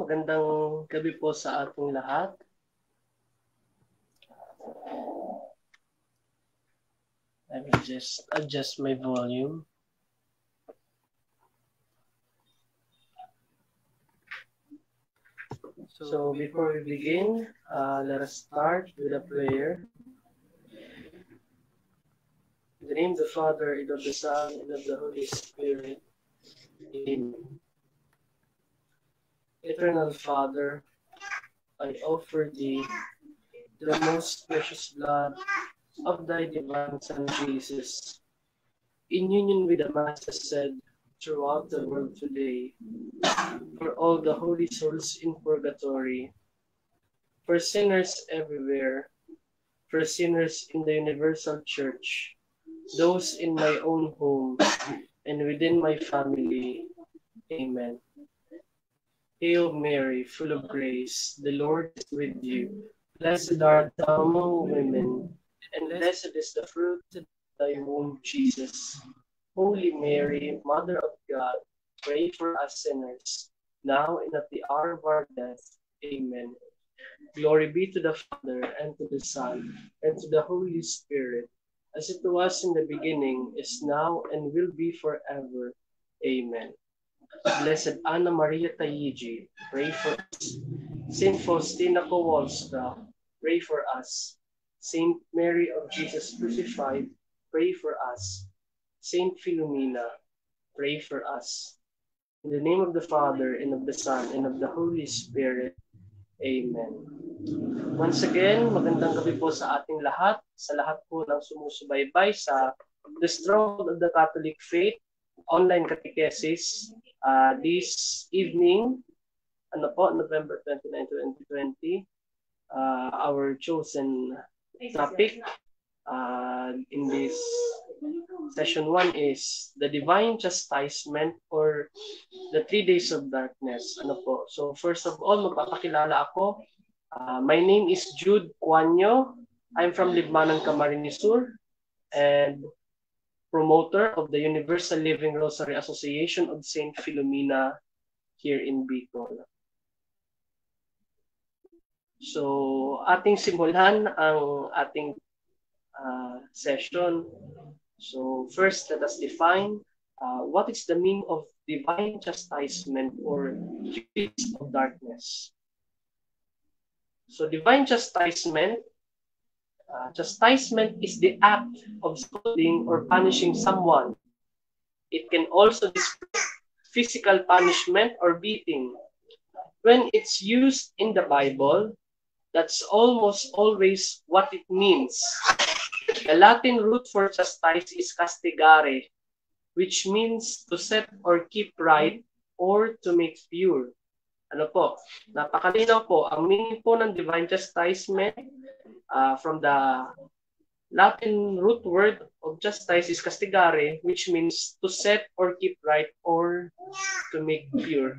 magandang gabi po sa ating lahat. I will just adjust my volume. So before we begin, let us start with a prayer. In the name of the Father, and of the Son, and of the Holy Spirit. Amen. Eternal Father, I offer thee the most precious blood of thy divine Son Jesus, in union with the Masses said throughout the world today, for all the holy souls in purgatory, for sinners everywhere, for sinners in the universal church, those in my own home, and within my family. Amen. Hail Mary, full of grace, the Lord is with you. Blessed art thou among women, and blessed is the fruit of thy womb, Jesus. Holy Mary, Mother of God, pray for us sinners, now and at the hour of our death. Amen. Glory be to the Father, and to the Son, and to the Holy Spirit, as it was in the beginning, is now, and will be forever. Amen. Blessed Anna Maria Taiji, pray for us. Saint Faustina Kowalska, pray for us. Saint Mary of Jesus Crucified, pray for us. Saint Philomena, pray for us. In the name of the Father, and of the Son, and of the Holy Spirit. Amen. Once again, magandang gabi po sa ating lahat, sa lahat po ng sumusubaybay sa The Stronghold of the Catholic Faith online catechesis this evening, November 29, 2020. Our chosen topic in this session 1 is the divine chastisement or the 3 days of darkness. So first of all, magpapakilala ako. My name is Jude Cuanyo. I'm from Libmanan, Camarines Sur, and promoter of the Universal Living Rosary Association of Saint Philomena here in Bicol. So, ating simulan ang ating session. So, first, let us define what is the meaning of divine chastisement or deeds of darkness. So, divine chastisement is the act of scolding or punishing someone. It can also describe physical punishment or beating. When it's used in the Bible, that's almost always what it means. The Latin root for chastise is castigare, which means to set or keep right or to make pure. Napakalinaw po. Ang meaning po ng divine chastisement from the Latin root word of chastise is castigare, which means to set or keep right or to make pure.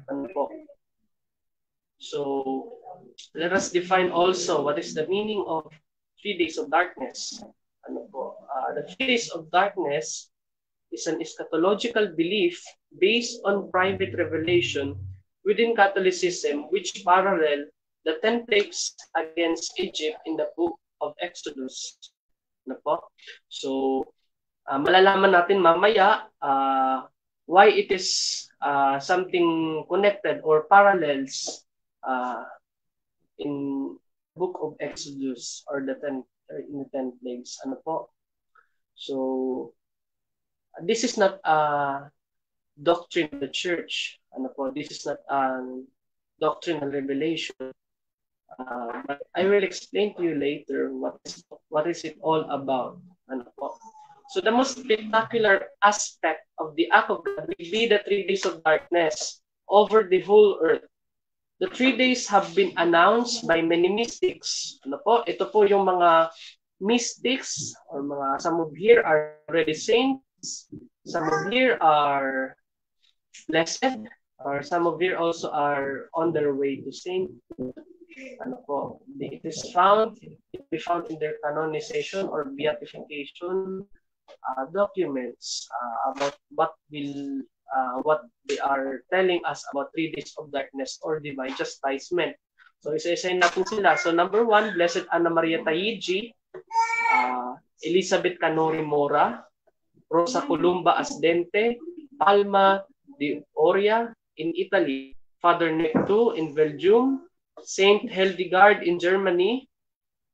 So, let us define also what is the meaning of 3 days of darkness. The 3 days of darkness is an eschatological belief based on private revelation within Catholicism, which parallel the 10 plagues against Egypt in the book of Exodus. So, malalaman natin mamaya why it is something connected or parallels in book of Exodus or the 10 plagues. So, this is not a doctrine of the church. This is not a doctrinal revelation. But I will explain to you later what is it all about. So the most spectacular aspect of the act of God will be the 3 days of darkness over the whole earth. The 3 days have been announced by many mystics. Ito po yung mga mystics or some of here are already saints. Some of here are blessed, or some of here also are on their way to saint. It is found in their canonization or beatification documents about what will what they are telling us about 3 days of darkness or divine chastisement. So isa-isayin natin sila. So number 1, Blessed Anna Maria Taigi, Elizabeth Canori Mora, Rosa Columba Asdente, Palma de Oria in Italy, Father Nectu in Belgium, Saint Hildegard in Germany,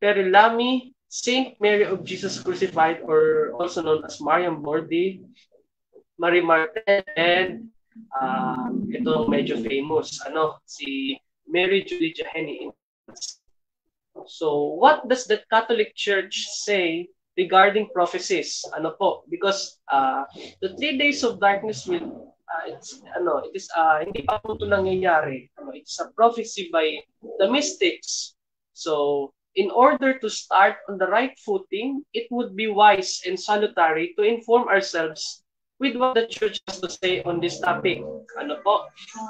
Perilami, Saint Mary of Jesus Crucified, or also known as Mariam Bordi, Marie Martin, and itong medyo famous, si Mary Judy Jaheni. So, what does the Catholic Church say regarding prophecies? Because the 3 days of darkness will it is hindi pa po ito nangyayari. It's a prophecy by the mystics. So, in order to start on the right footing, it would be wise and salutary to inform ourselves with what the Church has to say on this topic.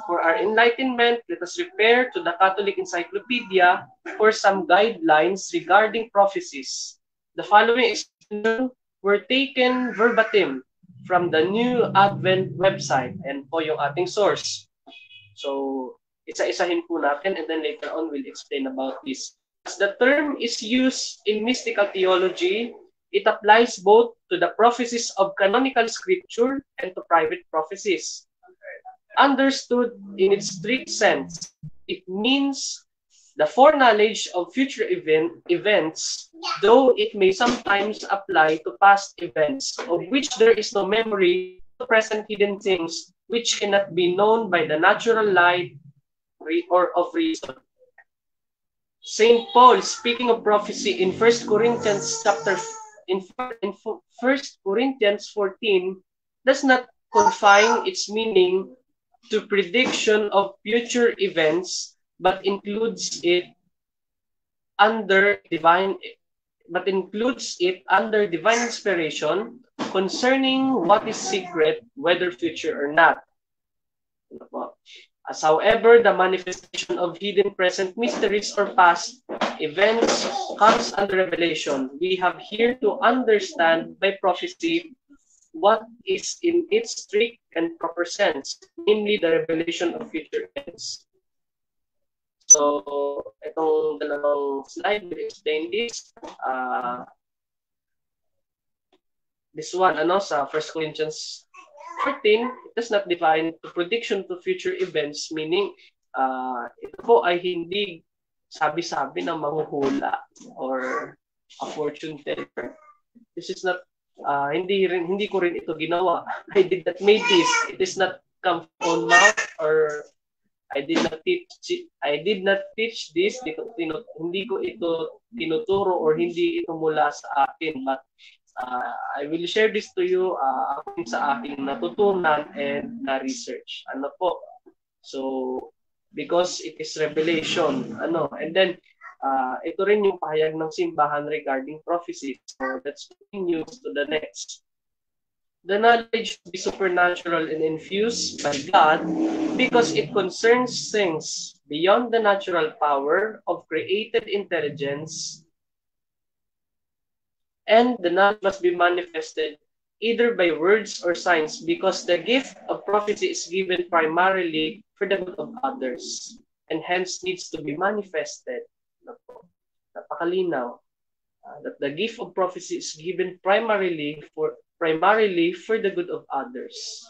For our enlightenment, let us repair to the Catholic Encyclopedia for some guidelines regarding prophecies. The following explanations were taken verbatim from the New Advent website, and po yung ating source. So, isa-isahin po natin, and then later on we'll explain about this. As the term is used in mystical theology, it applies both to the prophecies of canonical scripture and to private prophecies. Understood in its strict sense, it means the foreknowledge of future events, though it may sometimes apply to past events of which there is no memory, present hidden things which cannot be known by the natural light or of reason. St. Paul, speaking of prophecy in 1 Corinthians 14, does not confine its meaning to prediction of future events, but includes it under divine inspiration concerning what is secret, whether future or not. As however, the manifestation of hidden present mysteries or past events comes under revelation, we have here to understand by prophecy what is in its strict and proper sense, namely the revelation of future events. So, itong dalawang slide will explain this. This one, sa 1 Corinthians 14, it does not define the prediction to future events, meaning ito po ay hindi sabi-sabi ng manghuhula or a fortune teller. This is not, hindi ko rin ito ginawa. I did not make this. It is not come from mouth, or I did not teach this. Hindi ko ito tinuturo or hindi ito mula sa akin. But I will share this to you sa aking natutunan and na-research. So, because it is revelation. And then, ito rin yung pahayag ng simbahan regarding prophecy. So, let's continue to the next. The knowledge be supernatural and infused by God because it concerns things beyond the natural power of created intelligence, and the knowledge must be manifested either by words or signs because the gift of prophecy is given primarily for the good of others and hence needs to be manifested. Napakalinaw. That the gift of prophecy is given primarily for the good of others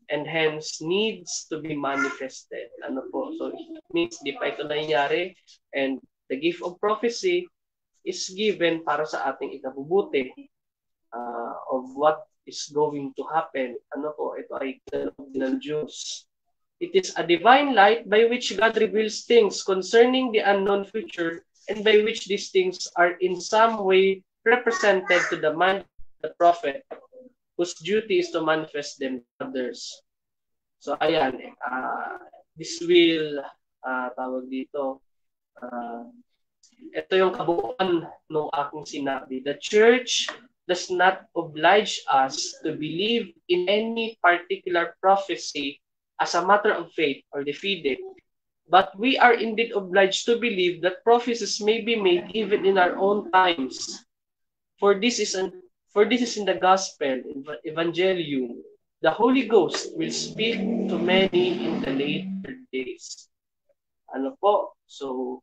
and hence needs to be manifested. So it means di pa ito nangyayari, and the gift of prophecy is given para sa ating ikabubuti of what is going to happen. Ito ay ng Diyos. It is a divine light by which God reveals things concerning the unknown future and by which these things are in some way represented to the man, the prophet, whose duty is to manifest them to others. So ayan, this will, tawag dito, ito yung kabuuan ng aking sinabi. The church does not oblige us to believe in any particular prophecy as a matter of faith or de fide, but we are indeed obliged to believe that prophecies may be made even in our own times. For this is in the gospel, in Evangelium, the Holy Ghost will speak to many in the later days. Ano po? So,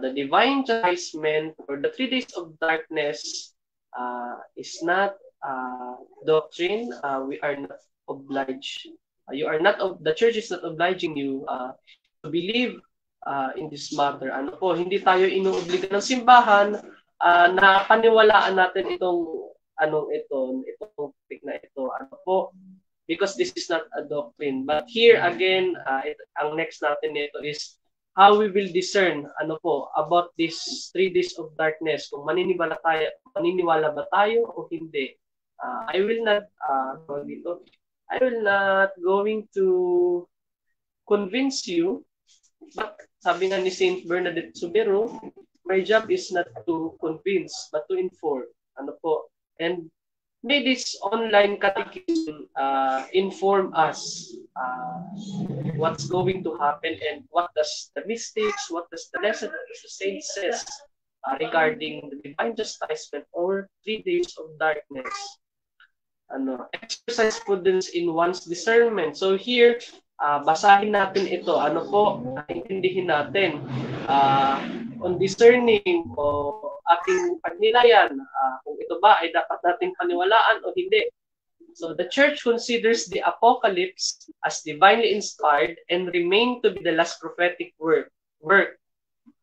the divine chastisement or the 3 days of darkness is not doctrine. We are not obliged. You are not, the church is not obliging you to believe in this matter. Ano po, hindi tayo inuobliga ng simbahan na paniwalaan natin itong itong topic na ito. Ano po? Because this is not a doctrine. But here again, ang next natin nito is how we will discern about these 3 days of darkness. Kung maniniwala ba tayo o hindi. I will not going to convince you, but sabi nga ni Saint Bernadette Soberano, my job is not to convince but to inform. Ano po? And may this online catechism inform us what's going to happen and what does the mystics, what does the lesson of the saint says regarding the divine chastisement or 3 days of darkness. Exercise prudence in one's discernment. So here, basahin natin ito. Intindihin natin on discerning o ating pagnilayan kung ito ba ay dapat nating paniwalaan o hindi. So the church considers the apocalypse as divinely inspired and remain to be the last prophetic work.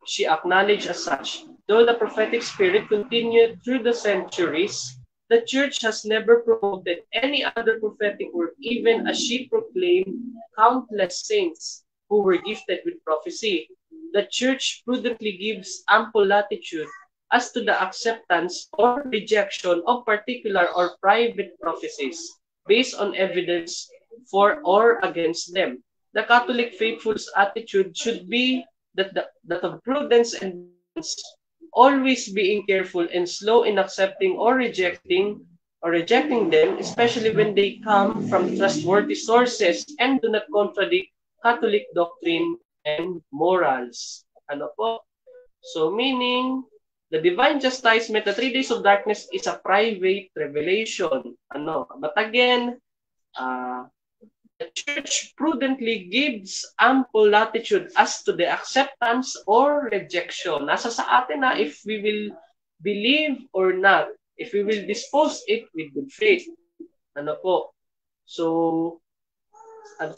She acknowledged as such. Though the prophetic spirit continued through the centuries, the church has never promoted any other prophetic work, even as she proclaimed countless saints who were gifted with prophecy. The church prudently gives ample latitude as to the acceptance or rejection of particular or private prophecies based on evidence for or against them. The Catholic faithful's attitude should be that of prudence and always being careful and slow in accepting or rejecting them, especially when they come from trustworthy sources and do not contradict Catholic doctrine and morals. Ano po? So meaning, the divine chastisement, the 3 days of darkness is a private revelation. But again, the church prudently gives ample latitude as to the acceptance or rejection. Nasa sa atin na if we will believe or not, if we will dispose it with good faith. So,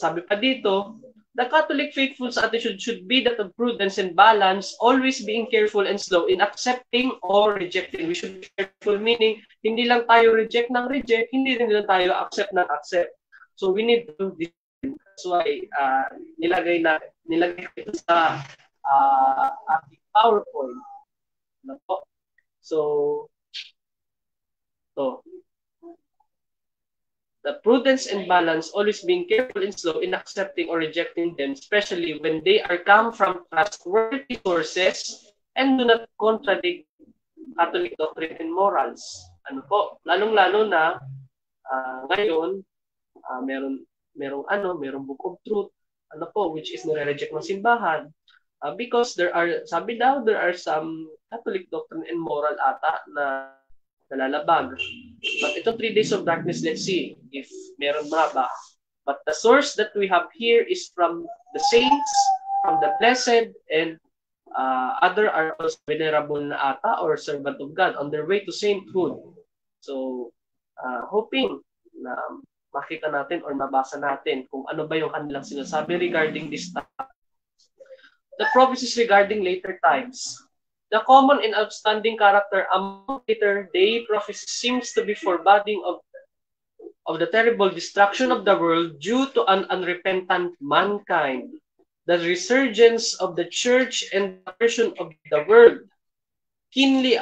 sabi pa dito, the Catholic faithful's attitude should be that of prudence and balance, always being careful and slow in accepting or rejecting. We should be careful, meaning, hindi lang tayo reject, hindi rin lang tayo accept. So we need to do this. That's why nilagay ito sa ating PowerPoint. So, the prudence and balance, always being careful and slow in accepting or rejecting them, especially when they are come from trustworthy sources and do not contradict Catholic doctrine and morals. Lalong-lalo na ngayon, merong Book of Truth, which is nire-reject ng simbahan. Because there are some Catholic doctrine and moral ata na nalalabag. But itong 3 days of darkness, let's see if meron ba. But the source that we have here is from the saints, from the blessed, and other are also venerable na ata or servant of God on their way to sainthood. So, hoping na makita natin or mabasa natin kung ano ba yung kanilang sinasabi regarding this topic. The prophecies regarding later times. The common and outstanding character among later-day prophecies seems to be foreboding of the terrible destruction of the world due to an unrepentant mankind, the resurgence of the church and the version of the world. Keenly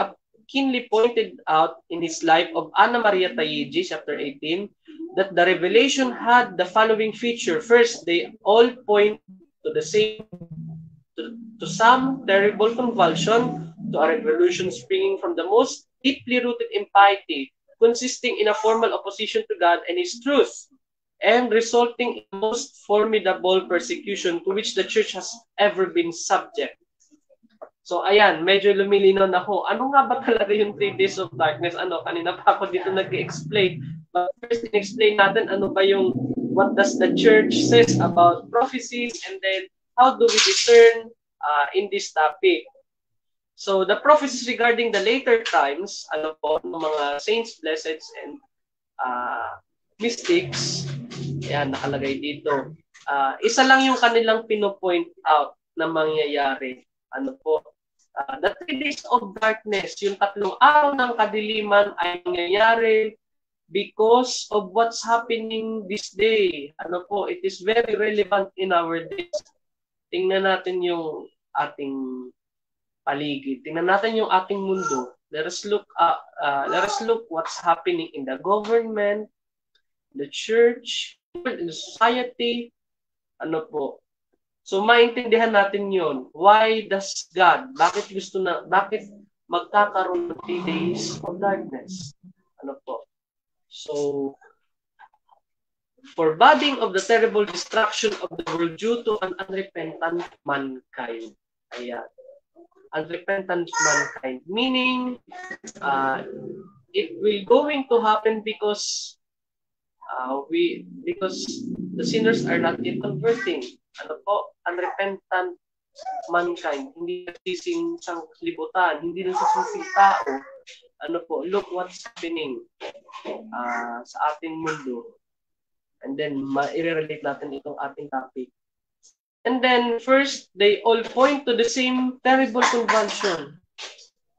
pointed out in his life of Anna Maria Taigi, chapter 18, that the revelation had the following feature. First, they all point to the same to some terrible convulsion, to a revolution springing from the most deeply rooted impiety, consisting in a formal opposition to God and His truth, and resulting in the most formidable persecution to which the church has ever been subject. So ayan, medyo lumilinaw na ho. Ano nga ba talaga yung 3 days of darkness? Kanina pa ako dito nag-explain. But first, in-explain natin ano ba yung what does the church says about prophecies, and then how do we discern in this topic. So the prophecies regarding the later times, ano po, ng mga saints, blesseds, and mystics, ayan, nakalagay dito. Isa lang yung kanilang pinopoint out na mangyayari. Ano po? The 3 days of darkness, yung 3 araw ng kadiliman ay mangyayari because of what's happening this day. Ano po? It is very relevant in our days. Tingnan natin yung ating paligid. Tingnan natin yung ating mundo. Let us look what's happening in the government, the church, in the society. Ano po? So maintindihan natin 'yon. Why does God? Bakit magkakaroon ng 3 days of darkness? Ano po? So forbidding of the terrible destruction of the world due to an unrepentant mankind. Ayan. Unrepentant mankind. Meaning, it will going to happen because the sinners are not yet converting. Ano po? Unrepentant mankind. Hindi nagsising sanglibutan. Hindi nagsising tao. Ano po? Look what's happening sa ating mundo. And then, i-relate natin itong ating topic. And then, first, they all point to the same terrible convulsion.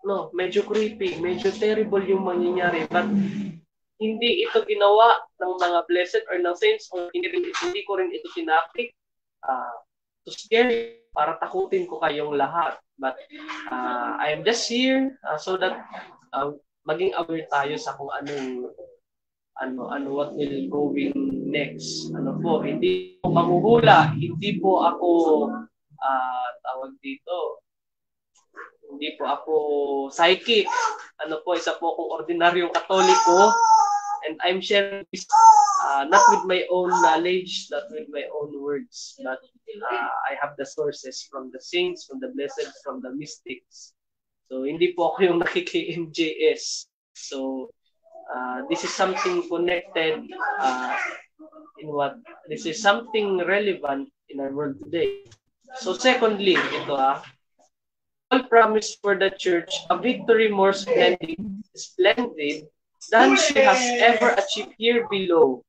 No, medyo creepy, medyo terrible yung mangyayari. But, hindi ito ginawa ng mga blessed or ng saints, or hindi ko rin ito tinapik to scare, para takutin ko kayong lahat. But, I am just here so that maging aware tayo sa kung what will going next. Ano po, hindi po manghuhula, hindi po ako hindi po ako psychic. Ano po, isa po akong ordinaryong Katoliko, and I'm sharing this not with my own knowledge, not with my own words, but I have the sources from the saints, from the blessed, from the mystics. So hindi po ako yung nakiki-MJS. So this is something connected this is something relevant in our world today. So secondly, ito Paul promised for the church a victory more splendid than she has ever achieved here below.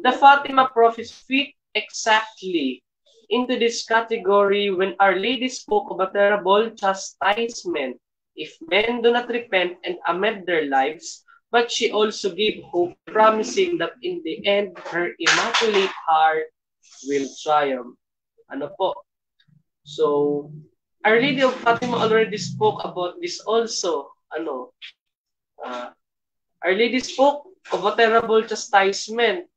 The Fatima prophets fit exactly into this category when Our Lady spoke of a terrible chastisement if men do not repent and amend their lives. But she also gave hope, promising that in the end, her immaculate heart will triumph. Ano po? So, Our Lady of Fatima already spoke about this also. Our Lady spoke of a terrible chastisement.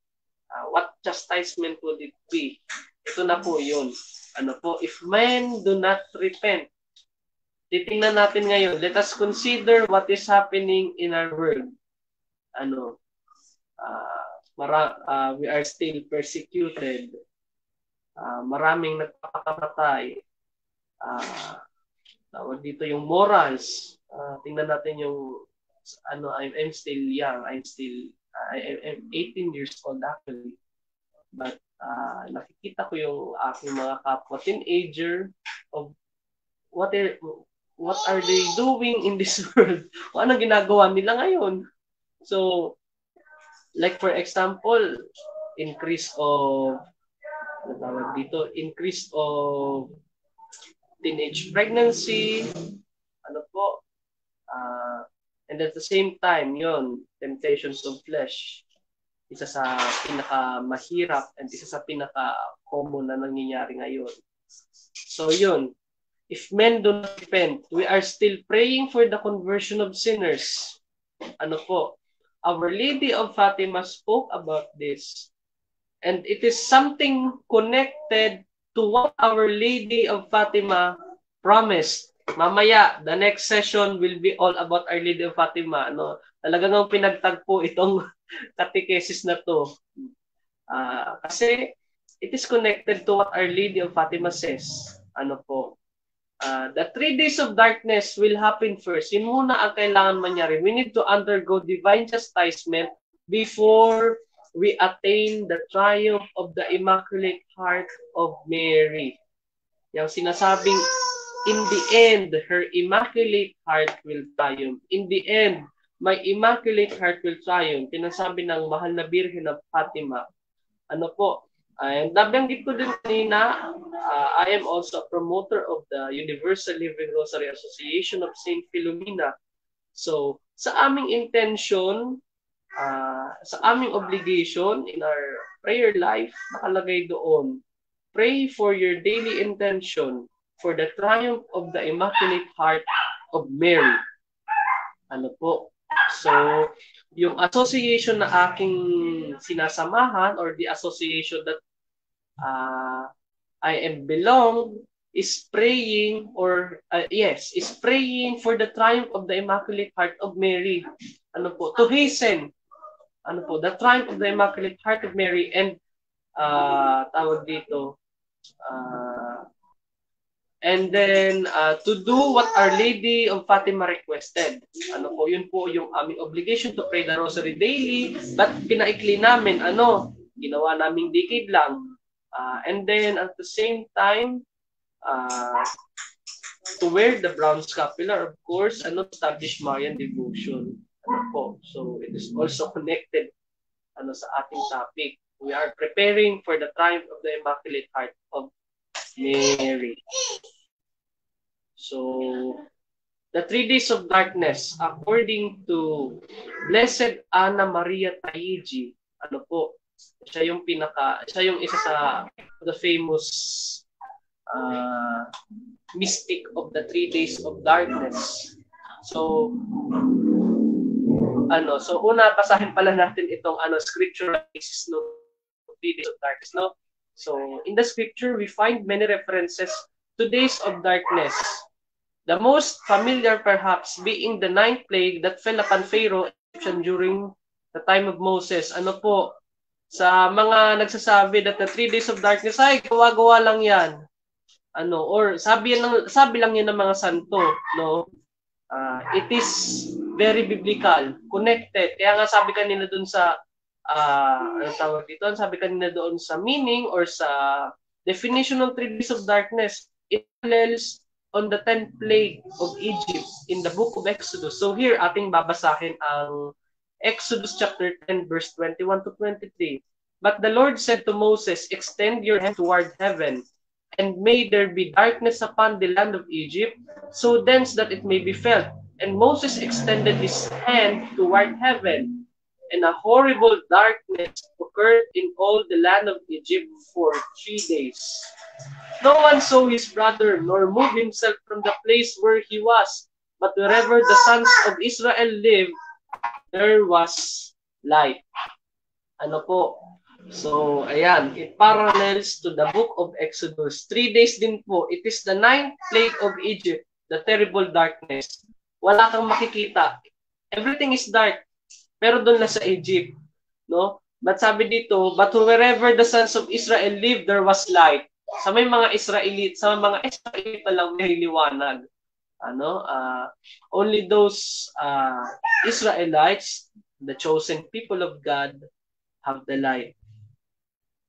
What chastisement would it be? Ito na po yun. Ano po? If men do not repent. Titingnan natin ngayon. Let us consider what is happening in our world. We are still persecuted. Maraming nagpapakamatay. Tawag dito yung morals. Tingnan natin yung I'm still young. I'm 18 years old actually. But nakikita ko yung aking mga kapwa teenager of what are they doing in this world? Kung anong ginagawa nila ngayon? So, like for example, increase of teenage pregnancy, and at the same time, yun, temptations of flesh, isa sa pinakamahirap and isa sa pinaka-common na nangyayari ngayon. So yun, if men do not repent, we are still praying for the conversion of sinners. Our Lady of Fatima spoke about this. And it is something connected to what Our Lady of Fatima promised. Mamaya, the next session will be all about Our Lady of Fatima. Talagang pinagtagpo itong catechesis na to. Kasi it is connected to what Our Lady of Fatima says. The 3 days of darkness will happen first. Yun muna ang kailangan mangyari. We need to undergo divine chastisement before we attain the triumph of the Immaculate Heart of Mary. Yung sinasabing, in the end, her Immaculate Heart will triumph. In the end, my Immaculate Heart will triumph. Pinasabi ng mahal na Birhen of Fatima. Ano po? And nabanggit ko din kanina, I am also a promoter of the Universal Living Rosary Association of St. Philomena. So, sa aming intention, sa aming obligation in our prayer life, nakalagay doon, pray for your daily intention for the triumph of the Immaculate Heart of Mary. Ano po? So, yung association na aking sinasamahan or the association that I am belong is praying is praying for the triumph of the Immaculate Heart of Mary. Ano po? To hasten the triumph of the Immaculate Heart of Mary, and tawag dito and then to do what Our Lady of Fatima requested. Ano po, yun po yung aming obligation to pray the rosary daily, but pinaikli namin, ginawa naming decade lang. And then at the same time, to wear the brown scapular, of course, establish Marian devotion. Ano po, so it is also connected sa ating topic. We are preparing for the triumph of the Immaculate Heart of Mary. So, the 3 days of darkness, according to Blessed Anna Maria Taigi, ano po, siya yung isa sa the famous mystic of the 3 days of darkness. So, una basahin pala natin itong scriptural basis no 3 days of darkness, no? So, in the scripture we find many references to days of darkness. The most familiar perhaps being the 9th plague that fell upon Pharaoh during the time of Moses. Ano po, sa mga nagsasabi that the 3 days of darkness ay gawa-gawa lang 'yan. Or sabi lang 'yan ng mga santo, no? It is very biblical, connected. Kaya nga sabi kanina doon sa Sabi kanina doon sa meaning or sa definition ng 3 days of darkness, it parallels on the 10th plague of Egypt in the book of Exodus. So here, ating babasahin ang Exodus chapter 10, verse 21 to 23. But the Lord said to Moses, extend your hand toward heaven, and may there be darkness upon the land of Egypt, so dense that it may be felt. And Moses extended his hand toward heaven, and a horrible darkness occurred in all the land of Egypt for 3 days. No one saw his brother, nor moved himself from the place where he was. But wherever the sons of Israel lived, there was light. Ano po? So, ayan. It parallels to the book of Exodus. 3 days din po. It is the 9th plague of Egypt, the terrible darkness. Wala kang makikita. Everything is dark. Pero doon na sa Egypt. No? But sabi dito, but wherever the sons of Israel lived, there was light. Sa mga Israelita lang may liwanag. Only those Israelites, the chosen people of God, have the light.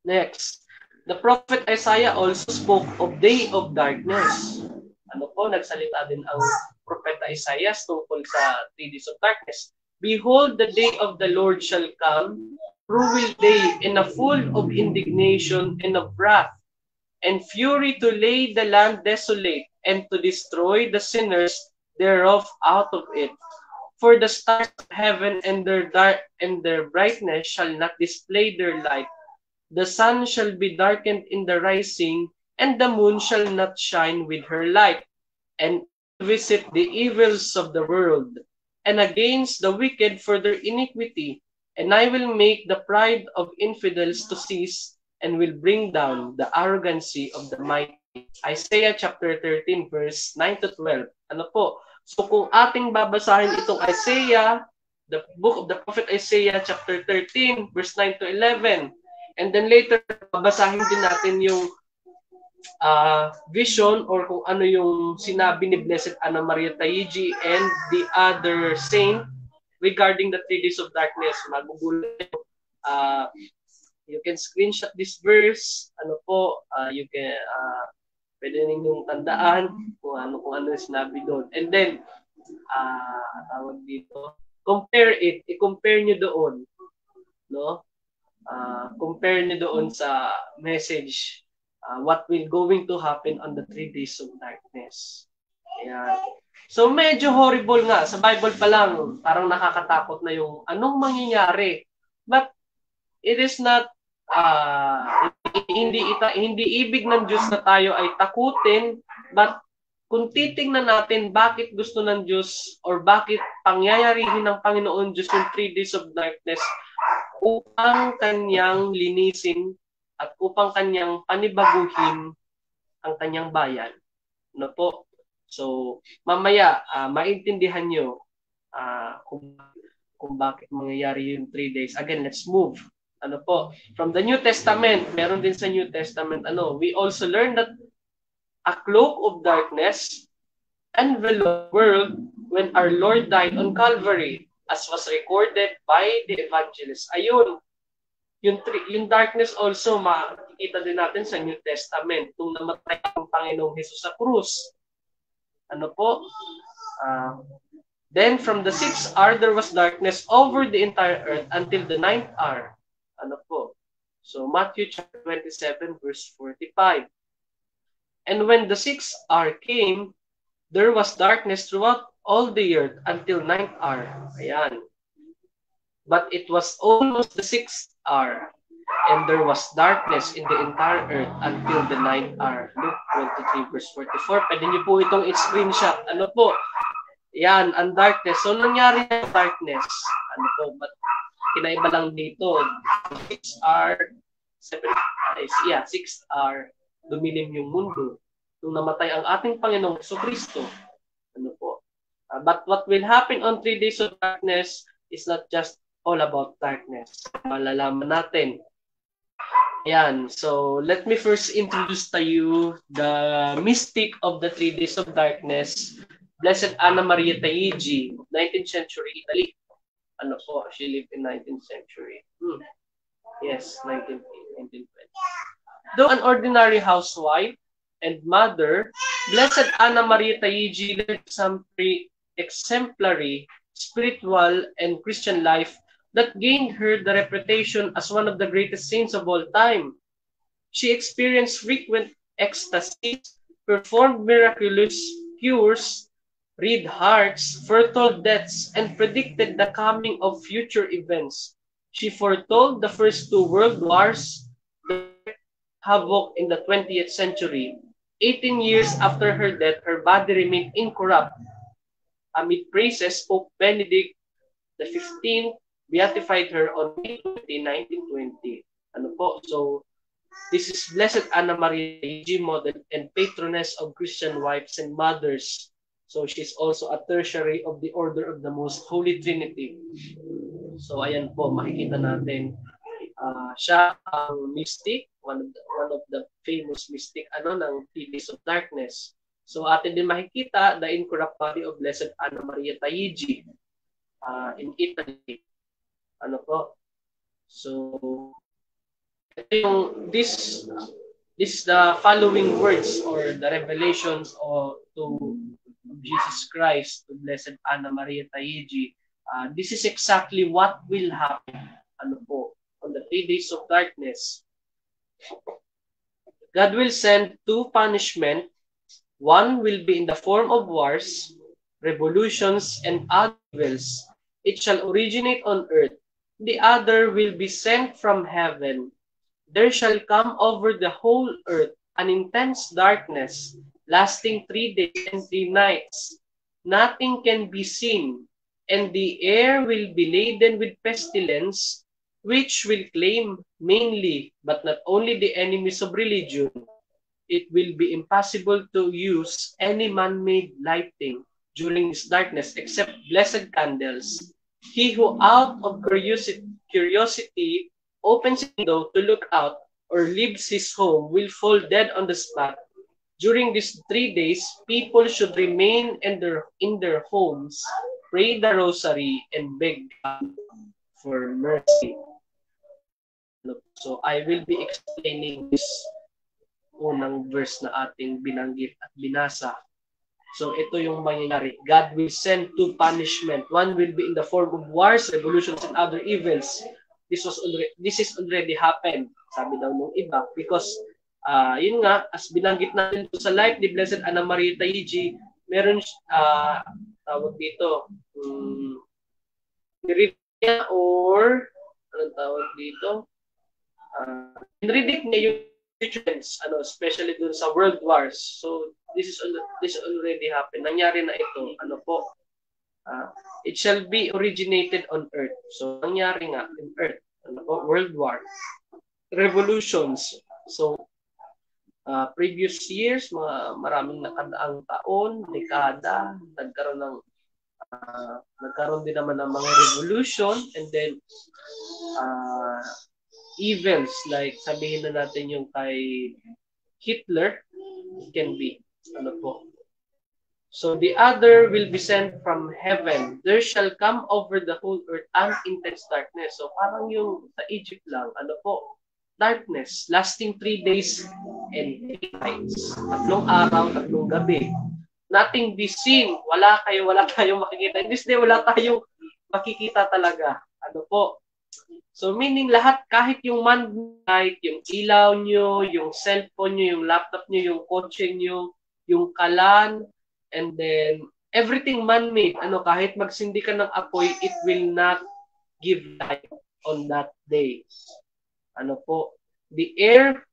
Next, the prophet Isaiah also spoke of day of darkness. Nagsalita din ang propeta Isaiah tungkol sa 3 days of darkness. Behold, the day of the Lord shall come, cruel day, and a full of indignation and of wrath, and fury to lay the land desolate, and to destroy the sinners thereof out of it. For the stars of heaven and their brightness shall not display their light. The sun shall be darkened in the rising, and the moon shall not shine with her light, and visit the evils of the world, and against the wicked for their iniquity. And I will make the pride of infidels to cease, and will bring down the arrogancy of the mighty. Isaiah chapter 13, verse 9 to 12. Ano po? So kung ating babasahin itong Isaiah, the book of the prophet Isaiah chapter 13, verse 9 to 11, and then later babasahin din natin yung vision or kung ano yung sinabi ni Blessed Anna Maria Taigi and the other saint regarding the 3 days of darkness. Magugulat kayo. You can screenshot this verse. Ano po, you can, pwede ninyong tandaan kung ano yung sinabi doon. And then, tawag dito, compare it. I-compare nyo doon. No? Compare nyo doon sa message. What will going to happen on the 3 days of darkness. Ayan. So medyo horrible nga. Sa Bible pa lang, parang nakakatakot na yung anong mangyayari. But it is not, hindi ibig ng Diyos na tayo ay takutin, but kung titingnan natin bakit gusto ng Diyos or bakit pangyayarihin ng Panginoon Diyos yung 3 days of darkness, upang kanyang linisin at upang kanyang panibaguhin ang kanyang bayan. Ano po? So, mamaya, maintindihan nyo kung bakit mangyayari yung 3 days. Again, let's move. Ano po? From the New Testament, meron din sa New Testament, we also learn that a cloak of darkness enveloped the world when our Lord died on Calvary, as was recorded by the evangelist. Ayun, yung darkness also, makikita din natin sa New Testament, kung namatay ang Panginoong Jesus sa krus. Ano po? Then from the 6th hour, there was darkness over the entire earth until the 9th hour. Ano po? So Matthew chapter 27, verse 45. And when the 6th hour came, there was darkness throughout all the earth until 9th hour. Ayan. But it was almost the 6th hour, and there was darkness in the entire earth until the 9th hour. Luke 23, verse 44. Pwede niyo po itong screenshot. Ano po? Yan, ang darkness. So, nangyari yung darkness. Ano po? But, kinaiba lang dito. 6 hour, 6 hour, dumilim yung mundo. Nung namatay ang ating Panginoong Jesucristo. Ano po? But what will happen on 3 days of darkness is not just all about darkness. Malalaman natin. Ayan. So, let me first introduce to you the mystic of the 3 days of darkness, Blessed Anna Maria Taigi, 19th century Italy. Ano po? She lived in 19th century. Yes, 1920. Though an ordinary housewife and mother, Blessed Anna Maria Taigi led some exemplary spiritual and Christian life that gained her the reputation as one of the greatest saints of all time. She experienced frequent ecstasies, performed miraculous cures, read hearts, foretold deaths, and predicted the coming of future events. She foretold the first 2 world wars, the havoc in the 20th century. 18 years after her death, her body remained incorrupt. Amid praises, Pope Benedict XV beatified her on May 20, 1920. Ano po? So, this is Blessed Anna Maria Taigi, model and patroness of Christian wives and mothers. So, she's also a tertiary of the Order of the Most Holy Trinity. So, ayan po, makikita natin. Siya ang mystic, one of the famous mystic ng 3 Days of Darkness. So, atin din makikita the incorrupt body of Blessed Anna Maria Taigi in Italy. Ano po? So, this is the following words or the revelations to Jesus Christ, to Blessed Anna Maria Taigi. This is exactly what will happen. Ano po? On the 3 days of darkness. God will send 2 punishment. One will be in the form of wars, revolutions, and other evils. It shall originate on earth. The other will be sent from heaven. There shall come over the whole earth an intense darkness, lasting 3 days and 3 nights. Nothing can be seen, and the air will be laden with pestilence, which will claim mainly, but not only, the enemies of religion. It will be impossible to use any man-made lighting during this darkness except blessed candles. He who out of curiosity opens a window to look out or leaves his home will fall dead on the spot. During these 3 days, people should remain in their homes pray the rosary and beg God for mercy. So I will be explaining this unang verse na ating binanggit at binasa. So ito yung mangyayari. God will send two punishment. One will be in the form of wars, revolutions, and other evils. This is already happened, sabi daw nung iba, because yun nga, as binanggit natin sa life ni Blessed Anna Maria Taiji, meron tawag dito, or anong tawag dito? Niredict niya yung situations, especially dun sa world wars. So this already happened. Nangyari na ito. It shall be originated on earth. So nangyari nga in earth. World war, revolutions. So previous years, maraming nakadaang taon, dekada, nagkaroon din naman ng mga revolution, and then events like sabihin na natin yung kay Hitler, can be So the other will be sent from heaven. There shall come over the whole earth an intense darkness. So parang yung sa Egypt lang, darkness lasting 3 days and 3 nights. 3 araw, 3 gabi. Nothing be seen. Wala tayong makikita. In this day, wala tayong makikita talaga. So meaning lahat, kahit yung man-light, yung ilaw nyo, yung cellphone nyo, yung laptop nyo, yung kotse nyo, yung kalan, and then everything man-made, kahit magsindi ka ng apoy, it will not give light on that day. The air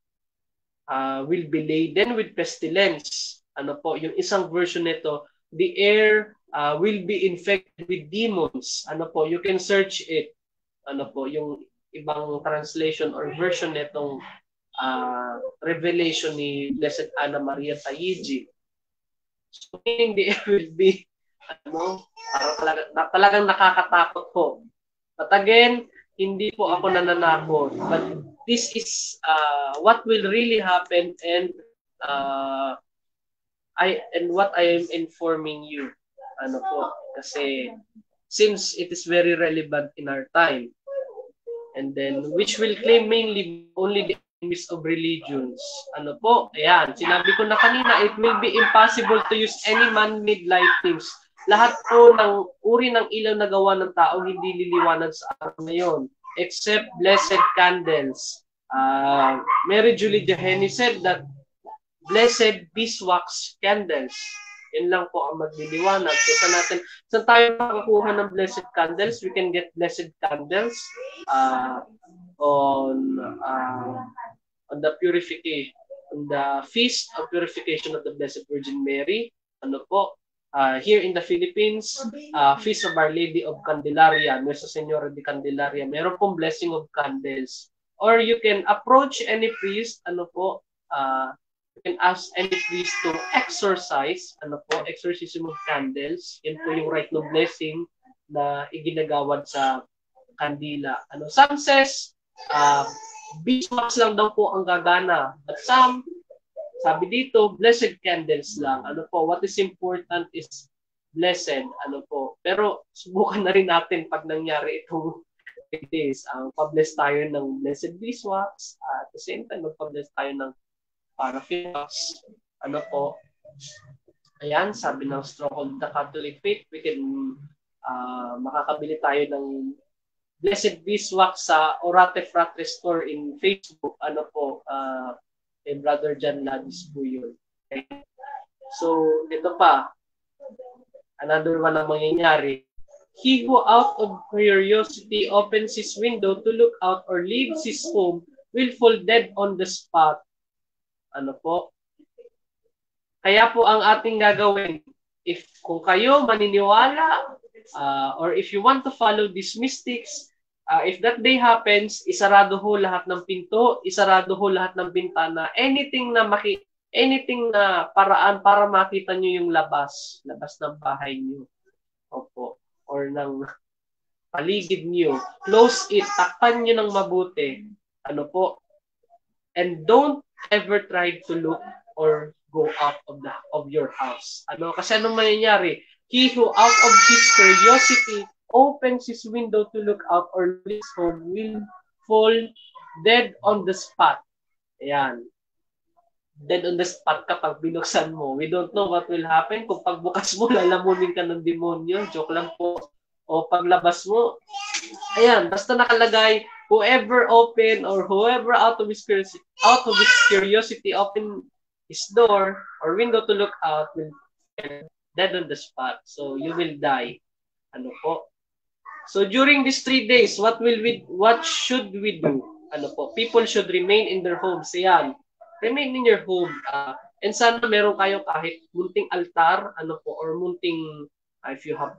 will be laden with pestilence. Yung isang version nito, the air will be infected with demons. You can search it. Yung ibang translation or version nitong revelation ni Blessed Anna Maria Taiji. So meaning the air will be talagang nakakatakot po. But again, hindi po ako nananakot. But this is what will really happen, and what I am informing you. Kasi since it is very relevant in our time. And then, which will claim mainly only the enemies of religions. Ayan, sinabi ko na kanina, it will be impossible to use any man-made lightnings. Lahat po ng uri ng ilaw na gawa ng tao hindi liliwanag sa araw na yun, except blessed candles. Mary Julie Jaheni said that blessed beeswax candles. Yan lang po ang magliliwanag. So saan tayo makakuha ng blessed candles? We can get blessed candles on the purification, on the feast of purification of the Blessed Virgin Mary. Here in the Philippines, Feast of Our Lady of Candelaria, Nuestra Señora de Candelaria. Meron pong blessing of candles. Or you can approach any priest, you can ask any priest to exorcise, exorcism of candles. Yan po yung right no blessing na iginagawad sa kandila. Some says, beeswax lang daw po ang gagana. But some, sabi dito, blessed candles lang. What is important is blessed. Pero subukan na rin natin pag nangyari itong days. Pa-bless tayo ng blessed beeswax. At the same time, magpa-bless tayo ng paraffin wax. Ayan, sabi ng Stronghold the Catholic Faith, we can makakabili tayo ng blessed beeswax sa Orate Fratre Store in Facebook. Brother John Ladis po yun. Okay? So, ito pa. Another one ang mangyayari. He who out of curiosity opens his window to look out or leaves his home will fall dead on the spot. Kaya po ang ating gagawin, kung kayo maniniwala, or if you want to follow these mystics, if that day happens, isarado ho lahat ng pinto, isarado ho lahat ng bintana, anything na paraan para makita nyo yung labas ng bahay nyo. Or ng paligid nyo. Close it, takpan nyo ng mabuti. And don't ever try to look or go out of your house. Kasi anong mangyayari? He who out of his curiosity opens his window to look out or his home will fall dead on the spot. Ayan. Dead on the spot kapag binuksan mo. We don't know what will happen. Kung pagbukas mo, lalamunin ka ng demonyo. Joke lang po. O paglabas mo. Ayan, basta nakalagay, whoever open or whoever out of his curiosity open his door or window to look out will dead on the spot. So you will die. Ano po? So during these 3 days, what should we do? Ano po? People should remain in their homes. Ayan. Remain in your home. And sana meron kayo kahit munting altar, ano po, or munting, if you have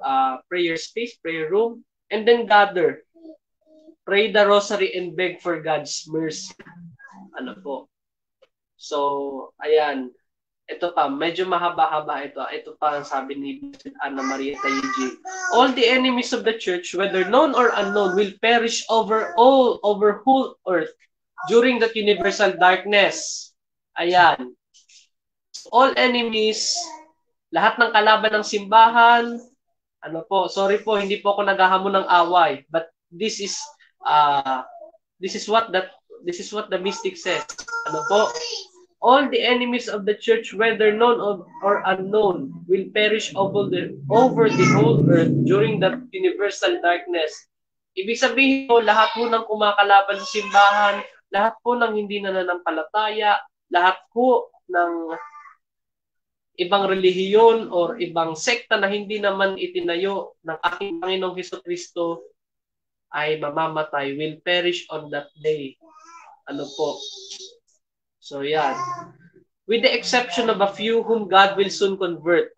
prayer space, prayer room, and then gather. Pray the rosary and beg for God's mercy. Ano po. So, ayan. Ito pa, medyo mahaba-haba ito. Ito pa ang sabi ni Anna Maria Taiji. All the enemies of the church, whether known or unknown, will perish over whole earth during that universal darkness. Ayan. All enemies, lahat ng kalaban ng simbahan, ano po, sorry po, hindi po ako naghahamon ng away, but this is what the mystic says. Ano po? All the enemies of the church, whether known or unknown, will perish over the whole earth during that universal darkness. Ibig sabihin po, lahat po ng kumakalaban sa simbahan, lahat po ng hindi nananampalataya, lahat po ng ibang relihiyon or ibang sekta na hindi naman itinayo ng aking Panginoong Hesukristo ay mamamatay, will perish on that day. Ano po? So yan. With the exception of a few whom God will soon convert.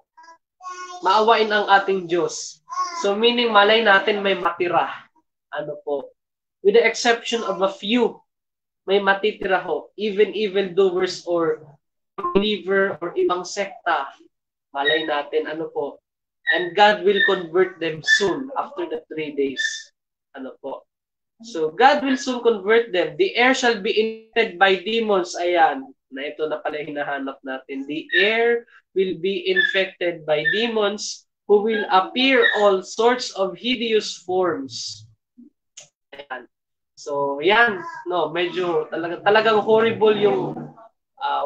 Maawain ang ating Diyos. So meaning malay natin may matira. Ano po? With the exception of a few, may matitira ho. Even evildoers or believer or ibang sekta. Malay natin, ano po. And God will convert them soon after the 3 days. Ano po. So, God will soon convert them. The air shall be infected by demons. Ayan. Na ito na pala hinahanap natin. The air will be infected by demons who will appear all sorts of hideous forms. Ayan. So, yan. No, medyo talagang horrible yung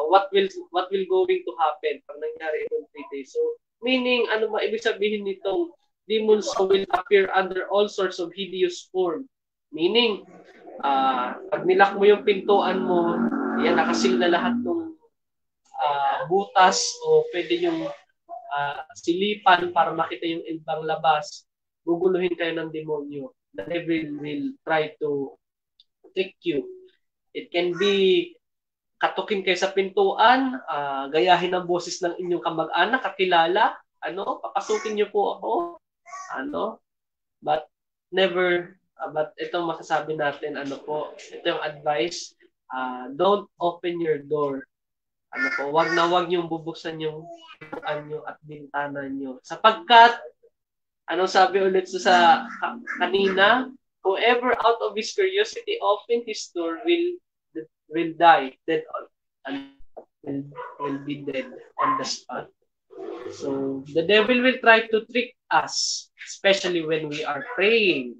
what will going to happen pag nangyari itong 3 days. So, meaning, ano ba ibig sabihin nitong demons who will appear under all sorts of hideous form? Meaning, pag nilak mo yung pintuan mo, yan, nakasil na lahat ng butas o pwede yung silipan para makita yung ibang labas, guguluhin kayo ng demonyo. The devil will try to trick you. It can be katukin kayo sa pintuan, gayahin ang boses ng inyong kamag-anak, kakilala, papasukin niyo po ako, but never, but itong masasabi natin, ito yung advice, don't open your door, wag niyong bubuksan yung pintuan niyo at bintana niyo, sapagkat, sabi ulit sa kanina, whoever out of his curiosity open his door will die, dead and will be dead on the spot. So the devil will try to trick us, especially when we are praying,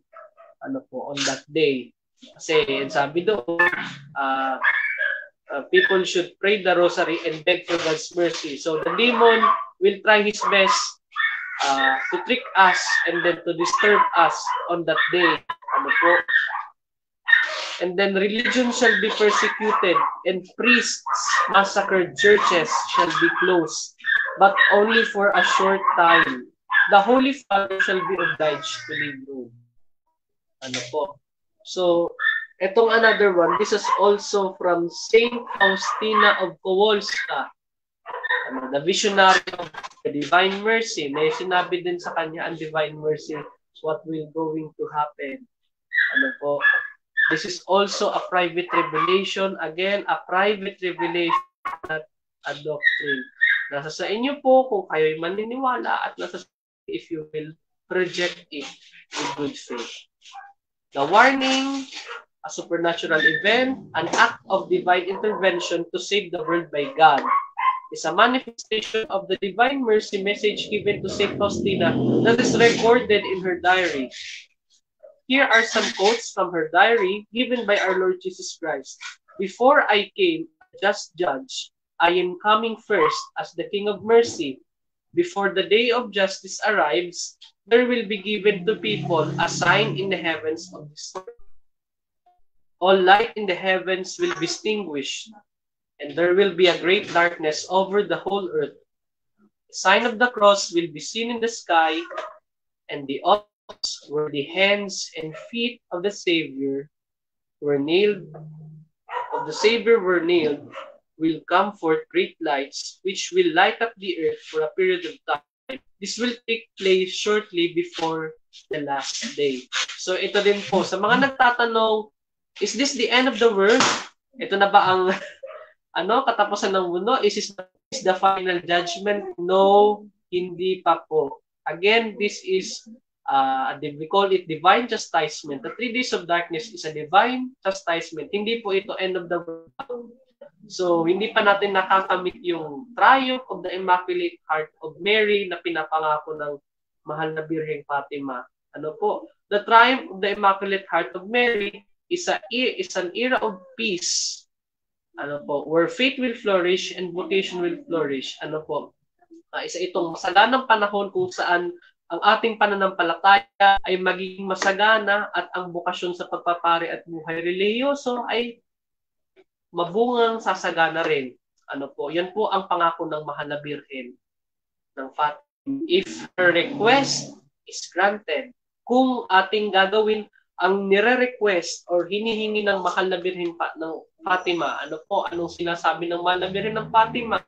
on that day. Kasi sabi doon, people should pray the rosary and beg for God's mercy. So the demon will try his best to trick us and then to disturb us on that day. And then religion shall be persecuted, and priests massacred, churches shall be closed, but only for a short time. The Holy Father shall be obliged to leave Rome. So, etong another one, this is also from Saint Faustina of Kowalska, the visionary of the Divine Mercy. May sinabi din sa kanya ang Divine Mercy, what will going to happen. This is also a private revelation. Again, a private revelation, not a doctrine. Nasa sa inyo po kung kayo'y maniniwala at nasa sa inyo if you will project it with good faith. The warning, a supernatural event, an act of divine intervention to save the world by God. is a manifestation of the divine mercy message given to Saint Faustina that is recorded in her diary. Here are some quotes from her diary given by our Lord Jesus Christ. Before I came, just judge, I am coming first as the King of mercy. Before the day of justice arrives, there will be given to people a sign in the heavens of this world. All light in the heavens will be extinguished, and there will be a great darkness over the whole earth. The sign of the cross will be seen in the sky, and the objects where the hands and feet of the Savior were nailed, will come forth great lights, which will light up the earth for a period of time. This will take place shortly before the last day. So ito din po, sa mga nagtatanong, is this the end of the world? Ito na ba ang katapusan ng mundo? Is this the final judgment? No, hindi pa po. Again, this is we call it divine chastisement. The 3 days of darkness is a divine chastisement. Hindi po ito end of the world. So, hindi pa natin nakakamit yung triumph of the Immaculate Heart of Mary na pinapangako ng mahal na Birheng Fatima. The triumph of the Immaculate Heart of Mary is an era of peace. Where faith will flourish and vocation will flourish. Isa itong masaganang panahon kung saan ang ating pananampalataya ay magiging masagana at ang bukasyon sa pagpapari at buhay relihiyoso ay mabungang sasagana rin. Yan po ang pangako ng mahal na Birhen ng Fatima. If her request is granted, kung ating gagawin ang nire-request or hinihingi ng mahal na Birhen ng Fatima, anong sinasabi ng mahal na Birhen ng Fatima?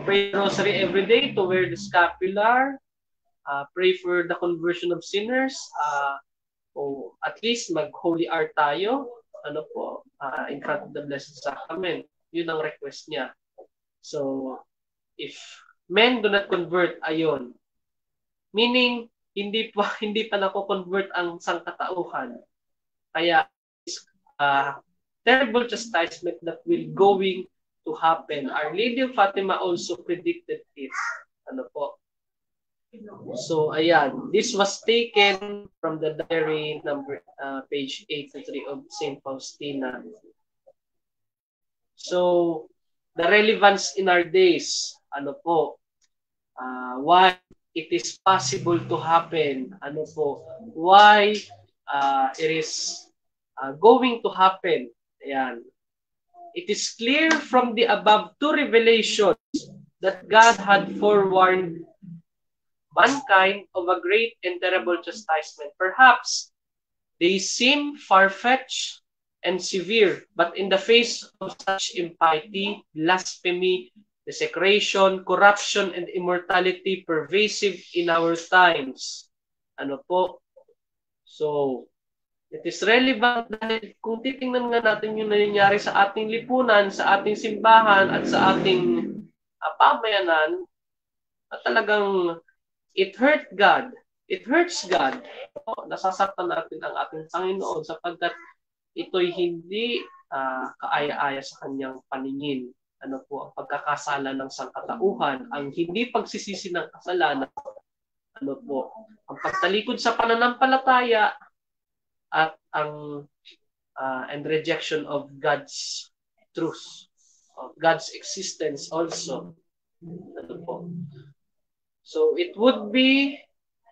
Pray the rosary every day, to wear the scapular, pray for the conversion of sinners, o at least mag-holy hour tayo, in front of the Blessed Sacrament. Yun ang request niya. So, if men do not convert, ayon. Meaning, hindi pa nako-convert ang sangkatauhan. Kaya, terrible chastisement that will going to happen. Our Lady of Fatima also predicted it. So, ayan. This was taken from the diary number page 83 of Saint Faustina. So, the relevance in our days, why it is possible to happen, why it is going to happen. Ayan. It is clear from the above 2 revelations that God had forewarned mankind of a great and terrible chastisement. Perhaps they seem far-fetched and severe, but in the face of such impiety, blasphemy, desecration, corruption, and immortality pervasive in our times. So, it is relevant dahil kung titingnan nga natin yung nangyayari sa ating lipunan, sa ating simbahan, at sa ating pamayanan, at talagang it hurts God. Nasasaktan natin ang ating Panginoon sapagkat ito'y hindi kaaya-aya sa kanyang paningin. Ang pagkakasala ng sangkatauhan, ang hindi pagsisisi ng kasalanan, ang pagtalikod sa pananampalataya, at ang and rejection of God's truth, of God's existence also. So it would be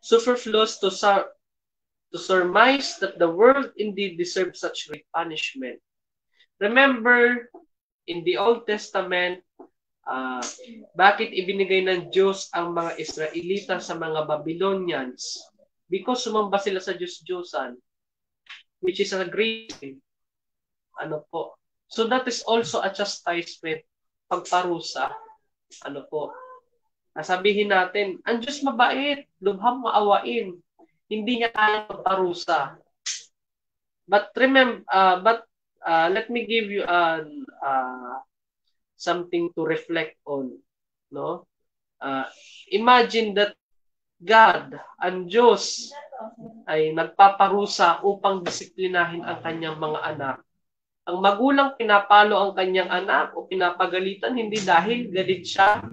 superfluous to surmise that the world indeed deserves such great punishment. Remember, in the Old Testament, bakit ibinigay ng Diyos ang mga Israelita sa mga Babylonians? Because sumamba sila sa Diyos-Diyosan, which is a great thing. So that is also a chastisement, pagparusa. Sabihin natin, ang Diyos mabait, lubhang maawain. Hindi niya kaya magparusa. But remember, let me give you something to reflect on. Imagine that God, ang Diyos, ay nagpaparusa upang disiplinahin ang kanyang mga anak. Ang magulang pinapalo ang kanyang anak o pinapagalitan hindi dahil galit siya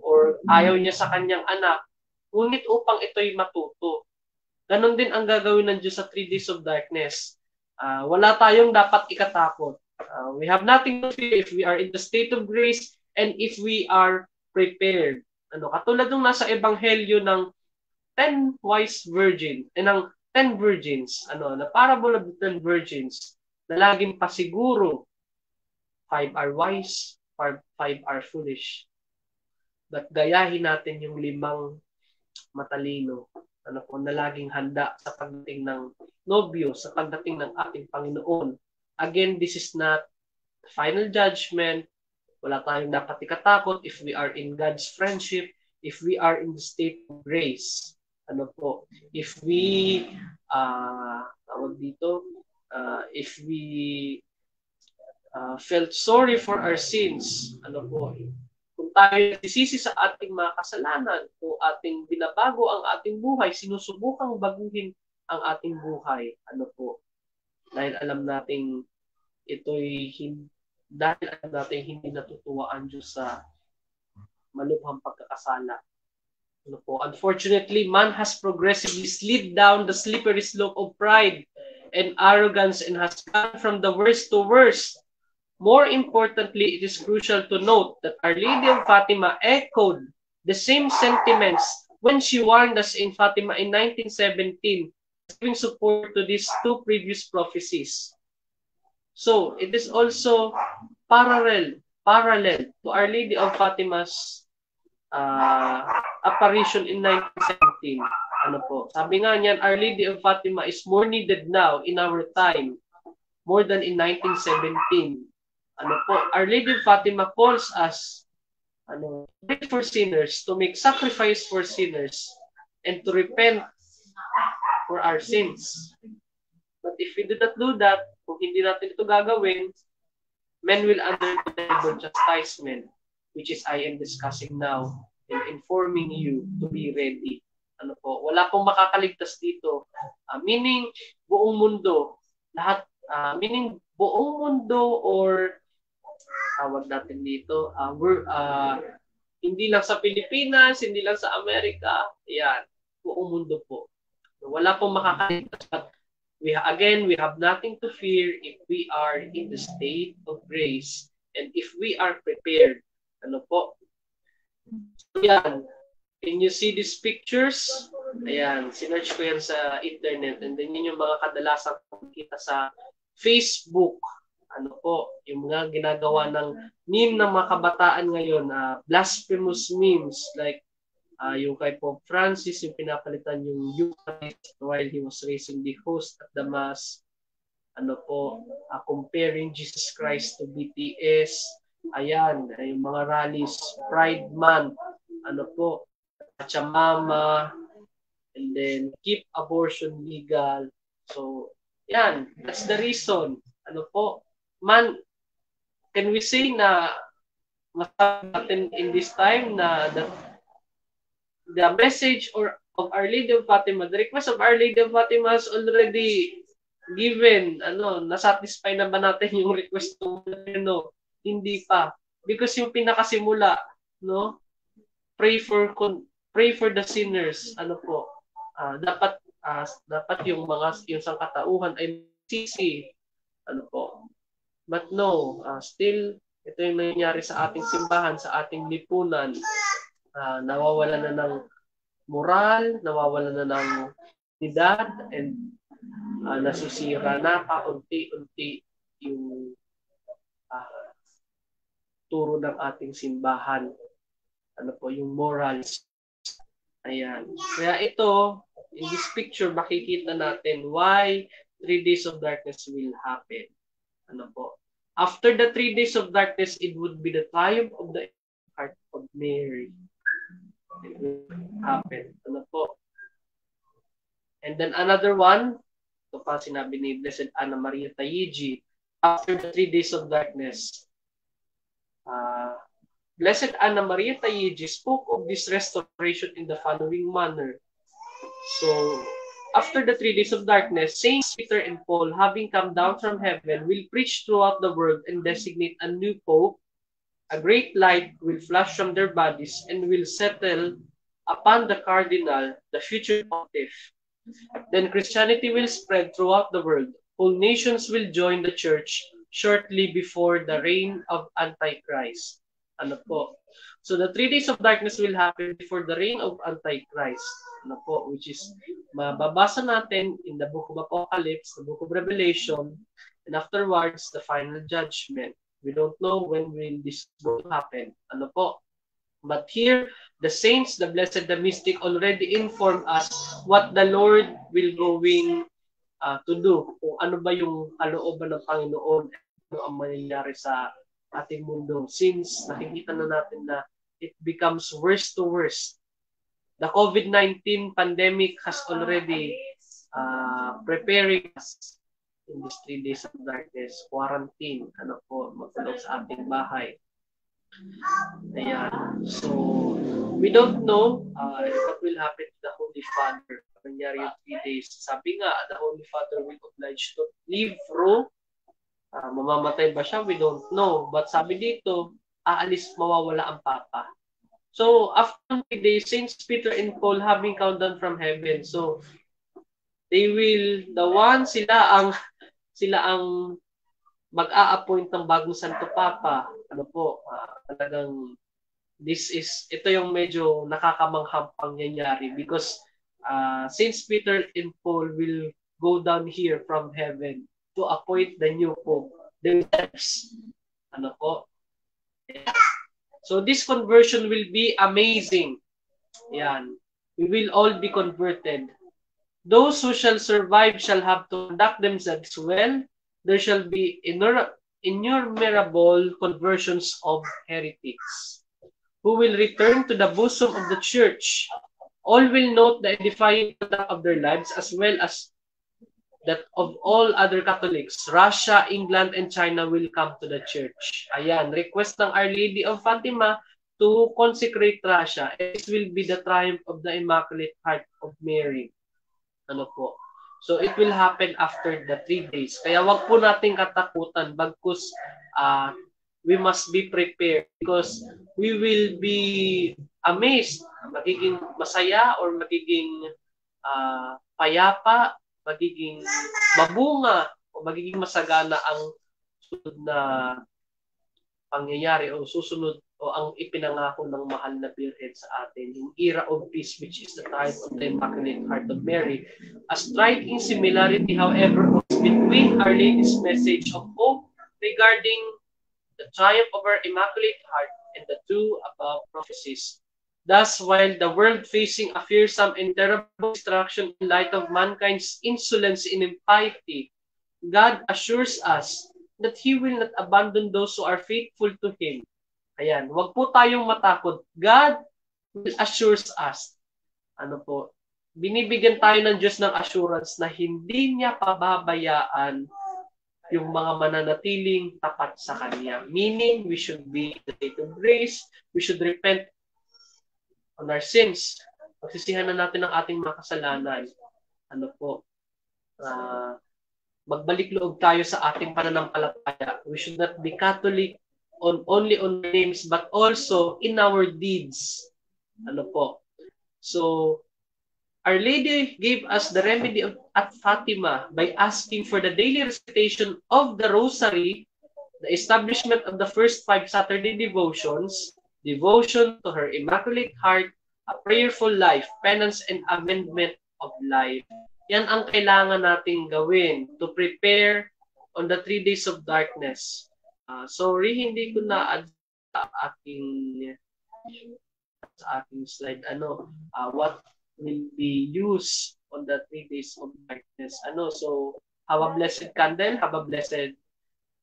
or ayaw niya sa kanyang anak, ngunit upang ito'y matuto. Ganon din ang gagawin ng Diyos sa 3 days of darkness. Wala tayong dapat ikatakot. We have nothing to fear if we are in the state of grace and if we are prepared. Katulad nung nasa ebanghelyo ng 10 wise virgin, ng 10 virgins, na parable of the 10 virgins, na laging pasiguro, 5 are wise, 5 are foolish. But gayahin natin yung 5 matalino, na laging handa sa pagdating ng nobyo, sa pagdating ng ating Panginoon. Again, this is not final judgment. Wala tayong dapat ikatakot if we are in God's friendship, if we are in the state of grace. If we if we felt sorry for our sins, kung tayo nagsisisi sa ating mga kasalanan o ating binabago ang ating buhay, sinusubukang baguhin ang ating buhay, dahil alam nating hindi natutuwa ang Diyos sa malubhang pagkakasala. Unfortunately, man has progressively slid down the slippery slope of pride and arrogance and has gone from the worst to worst. More importantly, it is crucial to note that Our Lady of Fatima echoed the same sentiments when she warned us in Fatima in 1917, giving support to these 2 previous prophecies. So, it is also parallel to Our Lady of Fatima's apparition in 1917. Sabi nga niyan, Our Lady of Fatima is more needed now in our time, more than in 1917. Our Lady of Fatima calls us pray for sinners, to make sacrifice for sinners, and to repent for our sins. But if we do not do that, kung hindi natin ito gagawin, men will undergo terrible chastisement, which is I am discussing now and informing you to be ready. Wala pong makakaligtas dito. Meaning, buong mundo, or tawag natin dito, hindi lang sa Pilipinas, hindi lang sa Amerika, yan, buong mundo po. Wala pong makakaligtas. But we have nothing to fear if we are in the state of grace and if we are prepared. So yan, can you see these pictures? Ayan, sinerch ko yan sa internet and then yun yung mga kadalasang kita sa Facebook. Yung mga ginagawa ng meme ng mga kabataan ngayon, blasphemous memes like yung kay Pope Francis, yung pinapalitan yung Eucharist while he was raising the host at the Mass. Comparing Jesus Christ to BTS. Ayan, yung mga rallies, Pride Month, Pachamama, and then keep abortion legal. So, yan, that's the reason. Man, can we say na masabi natin in this time na the message of Our Lady of Fatima, the request of Our Lady of Fatima is already given. Nasatisfy na ba natin yung request ng Hindi pa. Because yung pinakasimula, pray for the sinners. Dapat yung sangkatauhan ay sisi. But no, still, ito yung nangyayari sa ating simbahan, sa ating lipunan. Nawawala na ng moral, nawawala na ng edad, and nasisira na paunti-unti yung turo ng ating simbahan. Yung morals. Ayan. Kaya ito, in this picture, makikita natin why 3 days of darkness will happen. After the 3 days of darkness, it would be the triumph of the heart of Mary. It will happen. And then another one, ito pa sinabi ni Blessed Anna Maria Taiji, after the 3 days of darkness, Blessed Anna Maria Taiji spoke of this restoration in the following manner. So, after the 3 days of darkness, Saints Peter and Paul, having come down from heaven, will preach throughout the world and designate a new pope. A great light will flash from their bodies and will settle upon the cardinal, the future pontiff. Then Christianity will spread throughout the world. All nations will join the church shortly before the reign of Antichrist. Ano po? So the 3 days of darkness will happen before the reign of Antichrist. Ano po? Which is mababasa natin in the book of Apocalypse, the book of Revelation, and afterwards the final judgment. We don't know when will this go to happen. Ano po? But here, the saints, the blessed, the mystic already inform us what the Lord will going to do. Kung ano ba yung kalooban ng Panginoon, ano ang mangyayari sa ating mundo. Since nakikita na natin na it becomes worse to worse. The COVID-19 pandemic has already preparing us in these 3 days of darkness, quarantine, ano po, magkulong sa ating bahay. Ayan. So, we don't know what will happen to the Holy Father. Nangyari yung 3 days. Sabi nga, the Holy Father will oblige to leave Rome. Mamamatay ba siya? We don't know. But sabi dito, aalis, mawawala ang Papa. So, after 3 days, Saints Peter and Paul having come down from heaven. So, they will, sila ang mag-a-appoint ng bagong Santo Papa. Ano po, talagang ito yung medyo nakakamanghang pangyayari because Saints Peter and Paul will go down here from heaven to appoint the new Pope themselves. Ano po? So this conversion will be amazing. Yan. We will all be converted. Those who shall survive shall have to conduct themselves well. There shall be innumerable conversions of heretics who will return to the bosom of the church. All will note the edifying conduct of their lives as well as that of all other Catholics. Russia, England, and China will come to the church. Ayan, request ng Our Lady of Fatima to consecrate Russia. This will be the triumph of the Immaculate Heart of Mary. Ano po? So it will happen after the 3 days. Kaya wag po nating katakutan bagkus we must be prepared because we will be amazed. Magiging masaya or magiging payapa, magiging mabunga o magiging masagana ang susunod na pangyayari o susunod o ang ipinangako ng mahal na Birhen sa atin, yung era of peace which is the time of the Immaculate Heart of Mary. A striking similarity, however, was between Our Lady's message of hope regarding the triumph of her Immaculate Heart and the two above prophecies. Thus, while the world facing a fearsome and terrible destruction in light of mankind's insolence and impiety, God assures us that He will not abandon those who are faithful to Him. Ayan, wag po tayong matakot. God will assures us. Ano po? Binibigyan tayo ng Diyos ng assurance na hindi niya pababayaan yung mga mananatiling tapat sa Kanya. Meaning, we should be in the state of grace, we should repent on our sins. Pagsisihan na natin ang ating mga kasalanan. Ano po? Magbalik loob tayo sa ating pananampalataya. We should not be Catholic only on names but also in our deeds. Ano po? So, Our Lady gave us the remedy at Fatima by asking for the daily recitation of the Rosary, the establishment of the first 5 Saturday devotions, devotion to her Immaculate Heart, a prayerful life, penance and amendment of life. Yan ang kailangan nating gawin to prepare on the 3 days of darkness. Sorry, hindi ko na-add sa aking slide. What will be used on the 3 days of darkness. So, have a blessed candle, have a blessed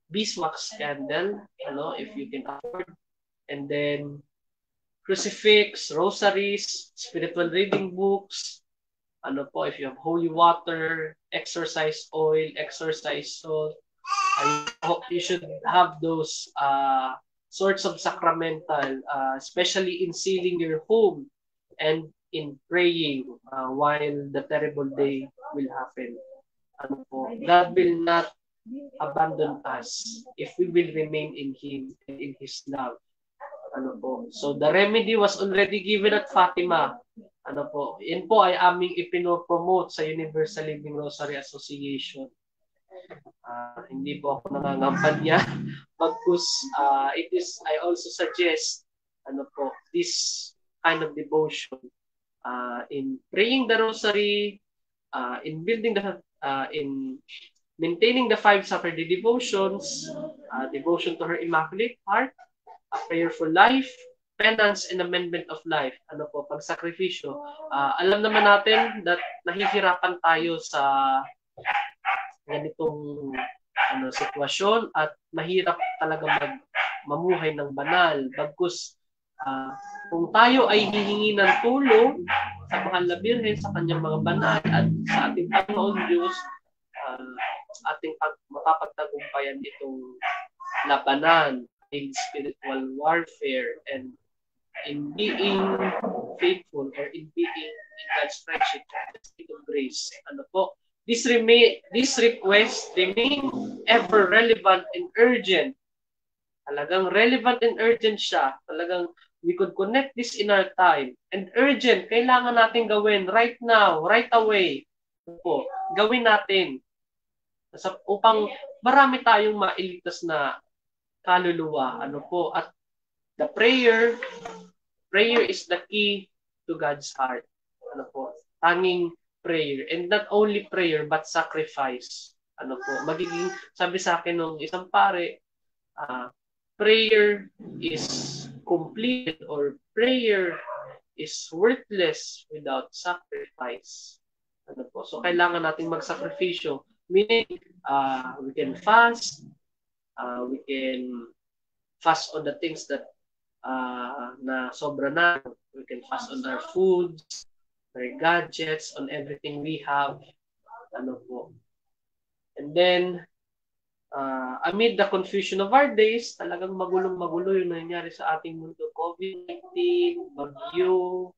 beeswax candle, if you can afford. And then, crucifix, rosaries, spiritual reading books, if you have holy water, exorcise oil, exorcise salt, you should have those sorts of sacramental, especially in sealing your home and in praying while the terrible day will happen. Ano po, God will not abandon us if we will remain in Him and in His love. Ano po, so the remedy was already given at Fatima. Ano po, yun po ay aming ipinopromote sa Universal Living Rosary Association. Hindi po ako nangangampanya. Pagkus, I also suggest this kind of devotion in praying the rosary, in maintaining the 5 Saturday devotions, devotion to her Immaculate Heart, a prayerful life, penance and amendment of life. Pagsakripisyo. Alam naman natin that nahihirapan tayo sa ganitong sitwasyon at mahirap talaga mamuhay ng banal. Bagkus kung tayo ay hihingi ng tulong sa Mahal na Birhen, sa kanyang mga banal at sa ating Panginoon Diyos, ating mapapagtagumpayan itong labanan in spiritual warfare and in being faithful or in being in God's friendship and the state of grace. This request remain ever relevant and urgent. Talagang relevant and urgent siya. Talagang we could connect this in our time. And urgent, kailangan natin gawin right now, right away. Gawin natin. Upang marami tayong mailigtas na kaluluwa. At the prayer is the key to God's heart. Tanging prayer. And not only prayer, but sacrifice. Magiging, sabi sa akin nung isang pare, prayer is complete or prayer is worthless without sacrifice. So, kailangan nating magsakripisyo. Meaning, we can fast, we can fast on the things that na sobra na. We can fast on our foods, our gadgets, on everything we have. And then, amid the confusion of our days, talagang magulong-magulo yung nangyari sa ating mundo. COVID-19, bagyo,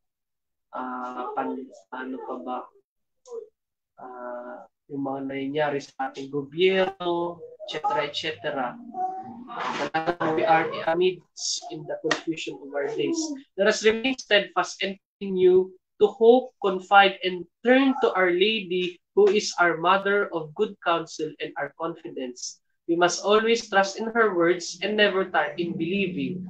yung mga nangyari sa ating gobyerno, etc. We are amidst in the confusion of our days. Let us remain steadfast and continue to hope, confide, and turn to Our Lady, who is our Mother of good counsel and our confidence. We must always trust in her words and never tire in believing.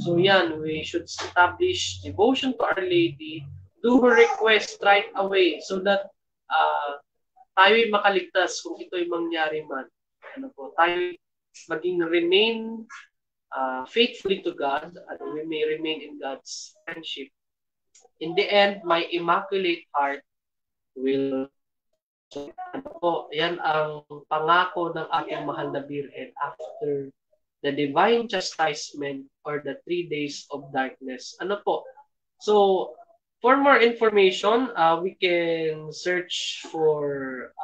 So yan, we should establish devotion to Our Lady, do her request right away so that tayo'y makaligtas kung ito'y mangyari man. Tayo maging remain faithfully to God and we may remain in God's friendship. In the end, my Immaculate Heart will yan ang pangako ng ating Mahal na Birhen after the divine chastisement or the 3 days of darkness. So, for more information, we can search for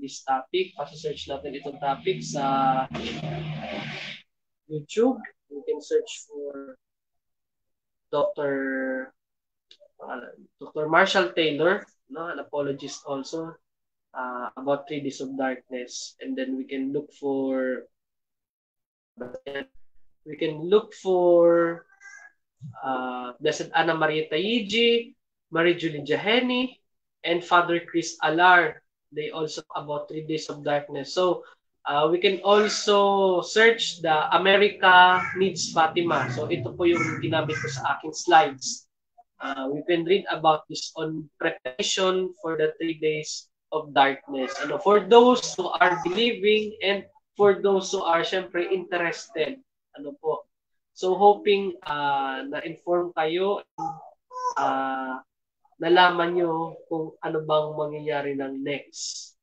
this topic. Pasa-search natin itong topic sa YouTube. We can search for Dr. Marshall Taylor, an apologist also, about 3 days of darkness. And then we can look for Blessed Anna Maria Taiji, Marie Julie Jaheni, and Father Chris Alar. They also about 3 days of darkness. So we can also search the America Needs Fatima. So ito po yung ginamit ko sa aking slides. We can read about this on preparation for the 3 days of darkness. For those who are believing and for those who are syempre interested. So hoping na-inform kayo, nalaman nyo kung ano bang mangyayari ng next.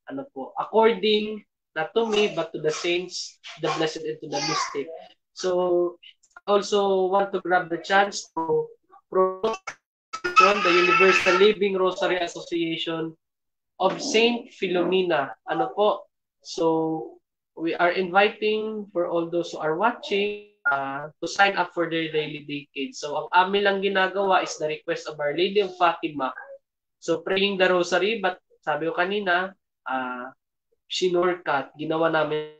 According not to me but to the saints, the blessed and to the mystic. So also want to grab the chance to promote the Universal Living Rosary Association of Saint Philomena. So we are inviting for all those who are watching to sign up for their daily decade. So ang amin lang ginagawa is the request of Our Lady of Fatima. So praying the rosary, but sabi ko kanina, shortcut, ginawa namin,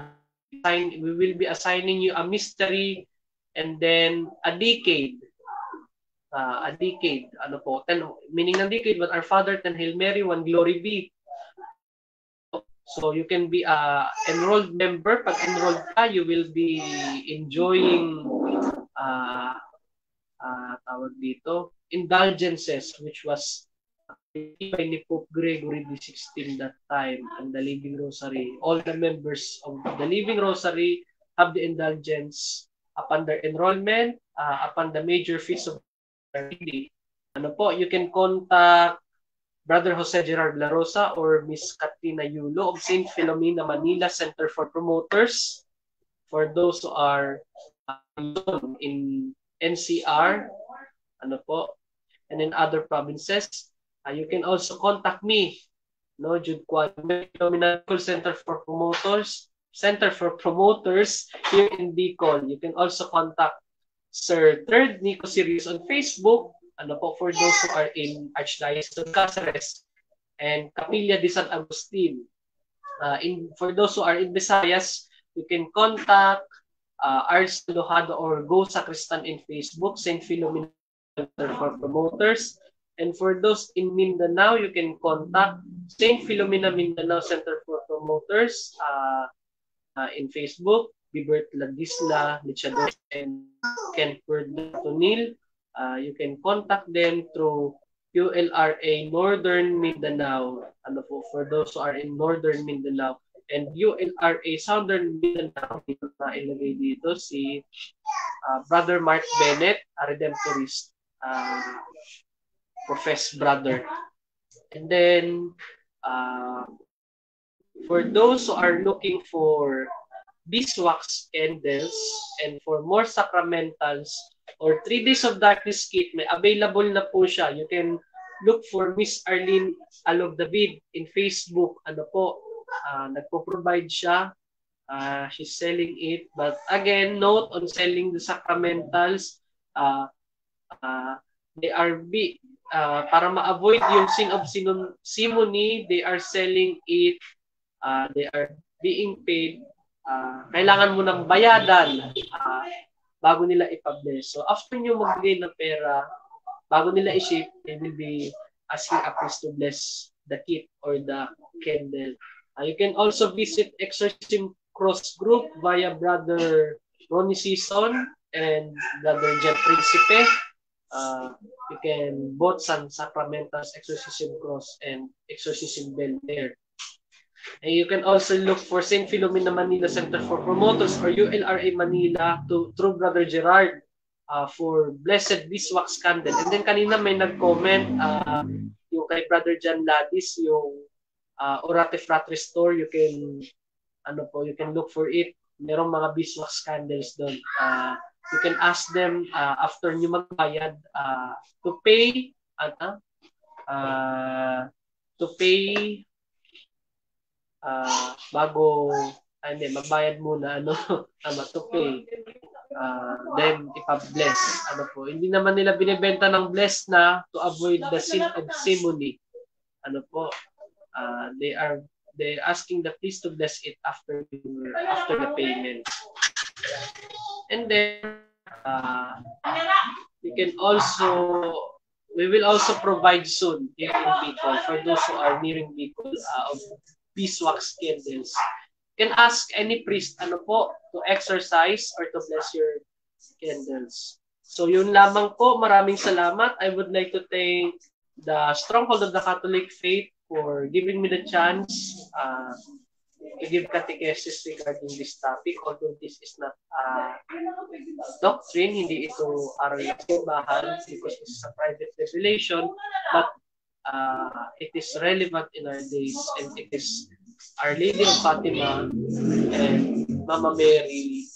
we will be assigning you a mystery and then a decade. Ano po, 10, meaning ng decade, but Our Father, 10 Hail Mary, 1 Glory Be. So you can be a enrolled member. Pag enrolled ka, you will be enjoying tawag dito, indulgences, which was by ni Pope Gregory XVI that time, and the Living Rosary. All the members of the Living Rosary have the indulgence upon their enrollment, upon the major feast of the Lady. Ano po, you can contact Brother Jose Gerard La Rosa or Miss Katrina Yulo of St. Philomena Manila Center for Promoters. For those who are in NCR, ano po, and in other provinces, you can also contact me, no, Jude Kwame, Philomena Center for Promoters here in Bicol. You can also contact Sir Third Nico Sirius on Facebook. Ano po, for those who are in Archdiocese of Cáceres and Capilla de San Agustin. For those who are in Visayas, you can contact Ars Lojado or Go Sacristan in Facebook, St. Philomena Center for Promoters. And for those in Mindanao, you can contact St. Philomena Mindanao Center for Promoters in Facebook, Bibert Ladisla, Lichador, and Ken Tonil. You can contact them through ULRA Northern Mindanao. Ano po, for those who are in Northern Mindanao. And ULRA Southern Mindanao, dito na ilagay dito si Brother Mark Bennett, a Redemptorist, professed brother. And then, for those who are looking for beeswax candles and for more sacramentals, or 3 Days of Darkness kit, may available na po siya. You can look for Miss Arlene Alog David in Facebook. Ano po, nagpo-provide siya. She's selling it. But again, note on selling the sacramentals, they are para ma-avoid yung sin of simony, they are selling it, they are being paid. Kailangan mo ng bayadan bago nila ipabless. So after nyo magbigay ng pera, bago nila i-ship, they will be asking a priest to bless the kit or the candle. You can also visit Exorcism Cross Group via Brother Ronnie Season and Brother Jen Principe. You can both San Sacramentals, Exorcism Cross, and Exorcism Bell there. And you can also look for St. Philomena Manila Center for Promoters or ULRA Manila through Brother Gerard for Blessed Beeswax Candle. And then kanina may nag-comment yung kay Brother John Ladis, yung Orate Fratri Store, you can look for it. Merong mga beeswax candles doon. You can ask them after nyo magbayad to pay bago magbayad muna to pay, then ipa-bless. Hindi naman nila binibenta ng bless na to avoid the sin of simony. They asking the priest to bless it after the payment. And then we will also provide soon here in Bicol for those who are nearing Bicol of beeswax candles. You can ask any priest to exercise or to bless your candles. So yun lamang po. Maraming salamat. I would like to thank the Stronghold of the Catholic Faith for giving me the chance to give catechesis regarding this topic. Although this is not doctrine, hindi ito aral ng simbahan because this is a private revelation, but it is relevant in our days, and it is Our Lady of Fatima and Mama Mary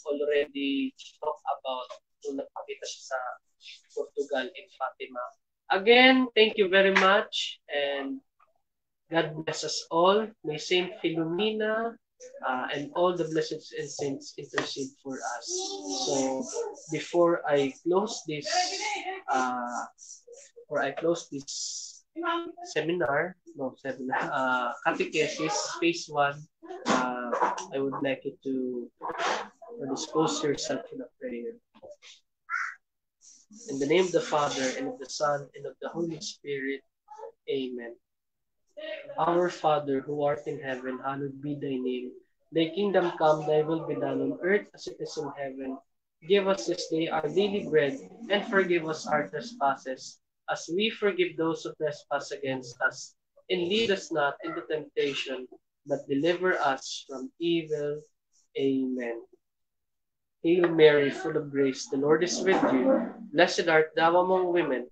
already talked about nung nagpakita siya sa Portugal in Fatima. Again, thank you very much, and God bless us all. May Saint Philomena and all the blessed and saints intercede for us. So before I close this, uh, seminar, no seminar, catechesis phase 1, I would like you to dispose yourself in a prayer. In the name of the Father, and of the Son, and of the Holy Spirit. Amen. Our Father, who art in heaven, hallowed be thy name. Thy kingdom come, thy will be done on earth as it is in heaven. Give us this day our daily bread, and forgive us our trespasses, as we forgive those who trespass against us. And lead us not into temptation, but deliver us from evil. Amen. Hail Mary, full of grace, the Lord is with you. Blessed art thou among women,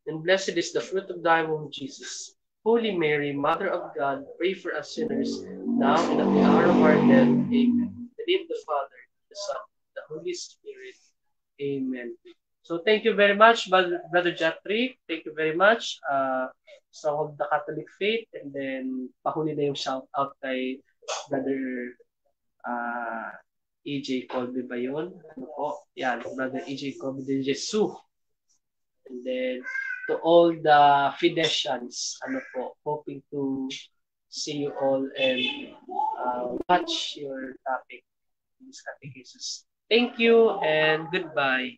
and blessed is the fruit of thy womb, Jesus. Holy Mary, Mother of God, pray for us sinners, now and at the hour of our death. Amen. In the name of the Father, the Son, the Holy Spirit. Amen. So thank you very much, Brother Jatri. Thank you very much. Song of the Catholic Faith, and then pahuli na yung shout out kay Brother EJ Colby ba yun? Ano po? Yan, Brother EJ Colby de Jesus. And then, to all the Fidesians, ano po, hoping to see you all and watch your topic in this catechesis. Thank you and goodbye.